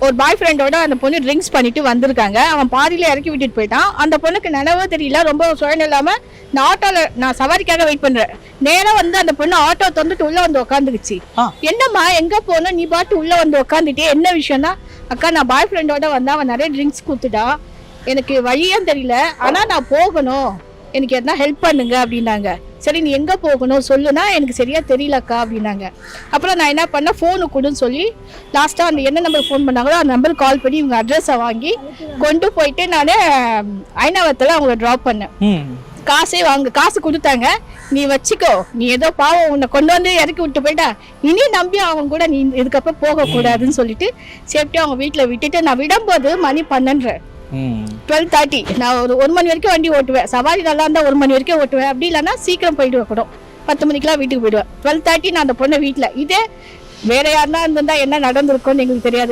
ஒரு பாய் ஃப்ரெண்டோட அந்த பொண்ணு ட்ரிங்க்ஸ் பண்ணிட்டு வந்திருக்காங்க. அவன் பாதியில இறக்கி விட்டுட்டு போயிட்டான். அந்த பொண்ணுக்கு நினைவோ தெரியல, ரொம்ப சுயநலம் இல்லாம நான் ஆட்டோல நான் சவாரிக்காக வெயிட் பண்றேன். நேரம் வந்து அந்த பொண்ணு ஆட்டோ தந்துட்டு உள்ள வந்து உட்காந்துக்குச்சு. என்னம்மா எங்க போன, நீ பாட்டு உள்ள வந்து உட்காந்துட்டே, என்ன விஷயம்னா, அக்கா நான் பாய் ஃப்ரெண்டோட வந்து அவன் நிறைய ட்ரிங்க்ஸ் கொடுத்துட்டான், எனக்கு வழியும் தெரியல, ஆனா நான் போகணும், எனக்கு எதனா ஹெல்ப் பண்ணுங்க அப்படின்னாங்க. சரி நீ எங்கே போகணும் சொல்லுனா, எனக்கு சரியா தெரியலக்கா அப்படின்னாங்க. அப்புறம் நான் என்ன பண்ணேன், ஃபோனு கொடுன்னு சொல்லி லாஸ்ட்டாக அந்த என்ன நம்பர் ஃபோன் பண்ணாங்களோ அந்த நம்பருக்கு கால் பண்ணி இவங்க அட்ரஸை வாங்கி கொண்டு போயிட்டு நான் ஐநாவரத்தில் அவங்கள ட்ராப் பண்ணேன். காசு கொடுத்தாங்க, நீ வச்சுக்கோ, நீ ஏதோ பாவம் உன்னை கொண்டு வந்து இறக்கி விட்டு போயிட்டா, இனி நம்பி அவங்க கூட நீ இதுக்கப்புறம் போகக்கூடாதுன்னு சொல்லிட்டு சேஃப்டியாக அவங்க வீட்டில் விட்டுட்டு நான் விடும்போது மணி 12. 12:30 நான் ஒரு மணி வரைக்கும் வண்டி ஓட்டுவேன். சவாரி நல்லா இருந்தால் 1 மணி வரைக்கும் ஓட்டுவேன், அப்படி இல்லைன்னா சீக்கிரம் போயிடுவேன் கூட 10 மணிக்கெல்லாம் வீட்டுக்கு போயிடுவேன். 12:30 நான் அந்த பொண்ணை வீட்டில். இதே வேற யாருன்னா இருந்திருந்தா என்ன நடந்திருக்கும்னு எங்களுக்கு தெரியாது.